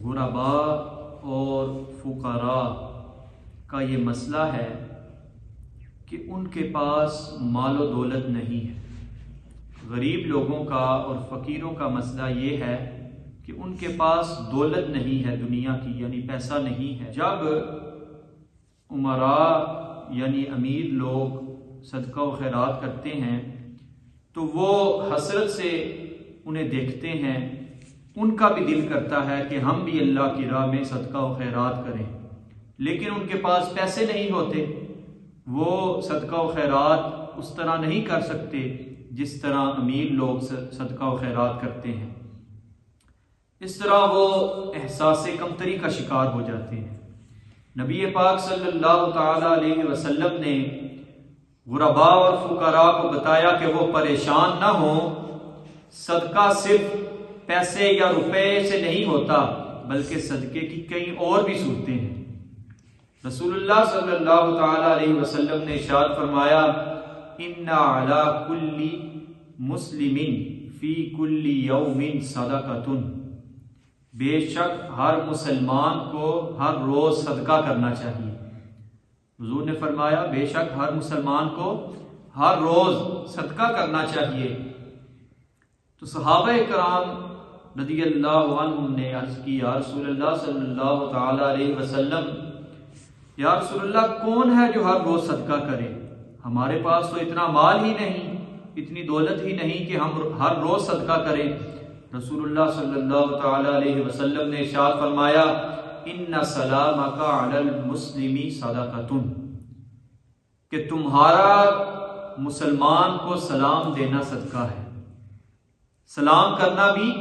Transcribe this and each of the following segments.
غرباء اور فقراء کا یہ مسئلہ ہے کہ ان کے پاس مال و دولت نہیں ہے۔ غریب لوگوں کا اور فقیروں کا مسئلہ یہ ہے کہ ان کے پاس دولت نہیں ہے دنیا کی، یعنی پیسہ نہیں ہے۔ جب امراء یعنی امیر لوگ صدقہ و خیرات کرتے ہیں تو وہ حسرت سے انہیں دیکھتے ہیں، ان کا بھی دل کرتا ہے کہ ہم بھی اللہ کی راہ میں صدقہ و خیرات کریں، لیکن ان کے پاس پیسے نہیں ہوتے، وہ صدقہ و خیرات اس طرح نہیں کر سکتے جس طرح امیر لوگ صدقہ و خیرات کرتے ہیں۔ اس طرح وہ احساس کمتری کا شکار ہو جاتے ہیں۔ نبی پاک صلی اللہ تعالی علیہ وسلم نے غرباء اور فقراء کو بتایا کہ وہ پریشان نہ ہوں، صدقہ صرف پیسے یا روپے سے نہیں ہوتا بلکہ صدقے کی کئی اور بھی صورتیں ہیں۔ رسول اللہ صلی اللہ تعالی علیہ وسلم نے ارشاد فرمایا، ان علی کل مسلم فی کل یوم صدقۃ، بے شک ہر مسلمان کو ہر روز صدقہ کرنا چاہیے۔ حضور نے فرمایا بے شک ہر مسلمان کو ہر روز صدقہ کرنا چاہیے۔ تو صحابہ کرام رضی اللہ عنہم نے عرض کی، یا رسول اللہ صلی اللہ تعالی علیہ وسلم، یا رسول اللہ کون ہے جو ہر روز صدقہ کرے؟ ہمارے پاس تو اتنا مال ہی نہیں، اتنی دولت ہی نہیں کہ ہم ہر روز صدقہ کریں۔ رسول اللہ صلی اللہ تعالی علیہ وسلم نے ارشاد فرمایا، ان سلامک علی المسلم صدقۃ، کہ تمہارا مسلمان کو سلام دینا صدقہ ہے۔ سلام کرنا بھی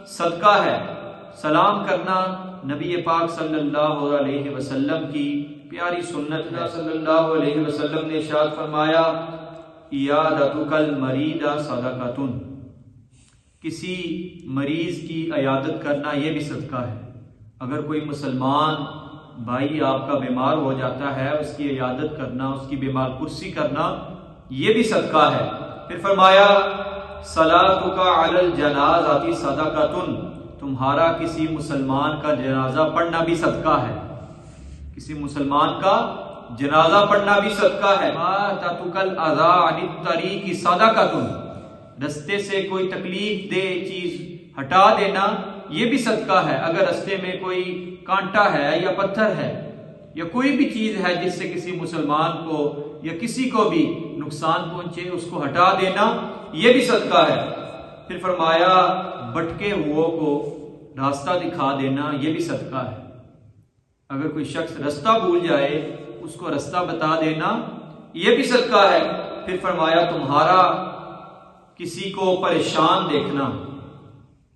صدقہ ہے۔ سلام کرنا نبی پاک صلی اللہ علیہ وسلم کی پیاری سنت ہے۔ صلی اللہ علیہ وسلم نے ارشاد فرمایا، عیادتک المریض صدقۃ، کسی مریض کی عیادت کرنا یہ بھی صدقہ ہے۔ اگر کوئی مسلمان بھائی آپ کا بیمار ہو جاتا ہے، اس کی عیادت کرنا، اس کی بیمار پرسی کرنا یہ بھی صدقہ ہے۔ پھر فرمایا، صلاتک علی الجنازۃ صدقۃ، تمہارا کسی مسلمان کا جنازہ پڑھنا بھی صدقہ ہے۔ کسی مسلمان کا جنازہ پڑھنا بھی صدقہ ہے۔ اماطۃ الاذی عن الطریق صدقۃ، رستے سے کوئی تکلیف دہ چیز ہٹا دینا یہ بھی صدقہ ہے۔ اگر رستے میں کوئی کانٹا ہے یا پتھر ہے یا کوئی بھی چیز ہے جس سے کسی مسلمان کو یا کسی کو بھی نقصان پہنچے، اس کو ہٹا دینا یہ بھی صدقہ ہے۔ پھر فرمایا، بھٹکے ہوئے کو راستہ دکھا دینا یہ بھی صدقہ ہے۔ اگر کوئی شخص رستہ بھول جائے، اس کو رستہ بتا دینا یہ بھی صدقہ ہے۔ پھر فرمایا، تمہارا کسی کو پریشان دیکھنا،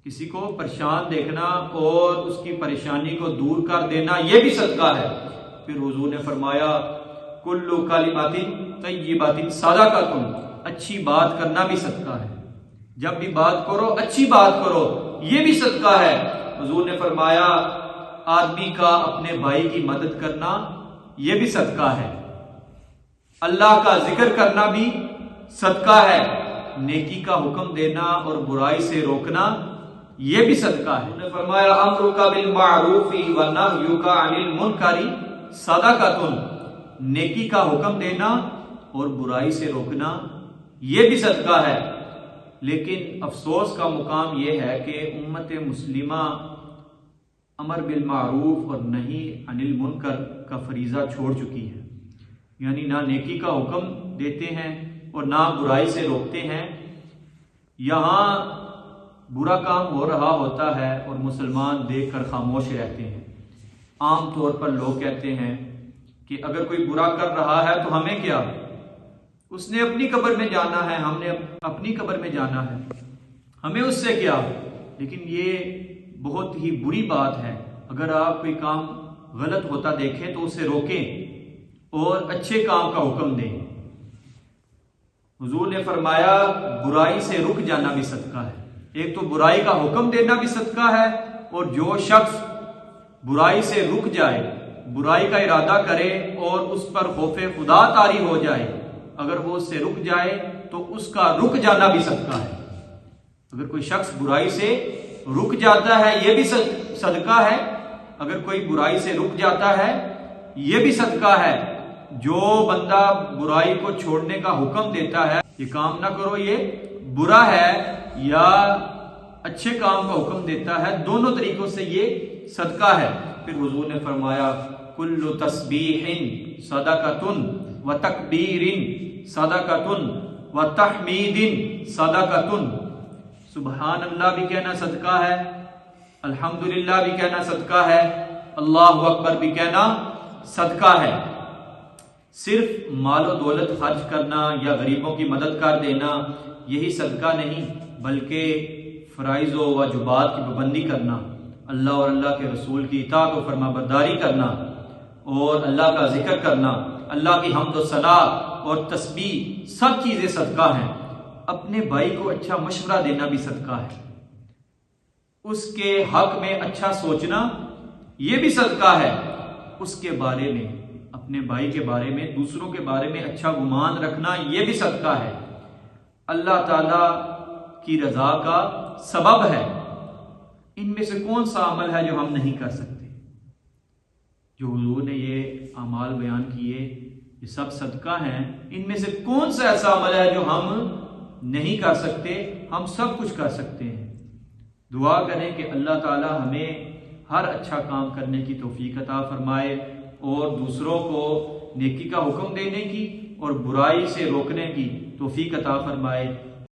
کسی کو پریشان دیکھنا اور اس کی پریشانی کو دور کر دینا یہ بھی صدقہ ہے۔ پھر حضور نے فرمایا، کل کلمۃ طیبۃ صدقۃ، اچھی بات کرنا بھی صدقہ ہے۔ جب بھی بات کرو اچھی بات کرو یہ بھی صدقہ ہے۔ حضور نے فرمایا، آدمی کا اپنے بھائی کی مدد کرنا یہ بھی صدقہ ہے۔ اللہ کا ذکر کرنا بھی صدقہ ہے۔ نیکی کا حکم دینا اور برائی سے روکنا یہ بھی صدقہ ہے۔ انہوں نے فرمایا، امرک بالمعروف ونہیک عن المنکر صدقۃ، نیکی کا حکم دینا اور برائی سے روکنا یہ بھی صدقہ ہے۔ لیکن افسوس کا مقام یہ ہے کہ امت مسلمہ امر بالمعروف اور نہی عن المنکر کا فریضہ چھوڑ چکی ہے، یعنی نہ نیکی کا حکم دیتے ہیں اور نہ برائی سے روکتے ہیں۔ یہاں برا کام ہو رہا ہوتا ہے اور مسلمان دیکھ کر خاموش رہتے ہیں۔ عام طور پر لوگ کہتے ہیں کہ اگر کوئی برا کر رہا ہے تو ہمیں کیا، اس نے اپنی قبر میں جانا ہے، ہم نے اپنی قبر میں جانا ہے، ہمیں اس سے کیا۔ لیکن یہ بہت ہی بری بات ہے۔ اگر آپ کوئی کام غلط ہوتا دیکھیں تو اسے روکیں اور اچھے کام کا حکم دیں۔ حضور نے فرمایا، برائی سے رک جانا بھی صدقہ ہے۔ ایک تو برائی کا حکم دینا بھی صدقہ ہے، اور جو شخص برائی سے رک جائے، برائی کا ارادہ کرے اور اس پر خوف خدا طاری ہو جائے، اگر وہ اس سے رک جائے تو اس کا رک جانا بھی صدقہ ہے۔ اگر کوئی شخص برائی سے رک جاتا ہے یہ بھی صدقہ ہے، اگر کوئی برائی سے رک جاتا ہے یہ بھی صدقہ ہے. جو بندہ برائی کو چھوڑنے کا حکم دیتا ہے، یہ کام نہ کرو یہ برا ہے، یا اچھے کام کا حکم دیتا ہے، دونوں طریقوں سے یہ صدقہ ہے. پھر حضور نے فرمایا کل تسبیح صدقۃ و تکبیر صدقۃ و تحمید صدقۃ. سبحان اللہ بھی کہنا صدقہ ہے، الحمدللہ بھی کہنا صدقہ ہے، اللہ اکبر بھی کہنا صدقہ ہے. صرف مال و دولت خرچ کرنا یا غریبوں کی مدد کر دینا یہی صدقہ نہیں، بلکہ فرائض و واجبات کی پابندی کرنا، اللہ اور اللہ کے رسول کی اطاعت و فرما برداری کرنا، اور اللہ کا ذکر کرنا، اللہ کی حمد و ثنا اور تسبیح، سب چیزیں صدقہ ہیں. اپنے بھائی کو اچھا مشورہ دینا بھی صدقہ ہے، اس کے حق میں اچھا سوچنا یہ بھی صدقہ ہے. اس کے بارے میں، اپنے بھائی کے بارے میں، دوسروں کے بارے میں اچھا گمان رکھنا یہ بھی صدقہ ہے. اللہ تعالی کی رضا کا سبب ہے. ان میں سے کون سا عمل ہے جو ہم نہیں کر سکتے؟ جو حضور نے یہ اعمال بیان کیے یہ سب صدقہ ہیں. ان میں سے کون سا ایسا عمل ہے جو ہم نہیں کر سکتے؟ ہم سب کچھ کر سکتے ہیں. دعا کریں کہ اللہ تعالی ہمیں ہر اچھا کام کرنے کی توفیق عطا فرمائے، اور دوسروں کو نیکی کا حکم دینے کی اور برائی سے روکنے کی توفیق عطا فرمائے.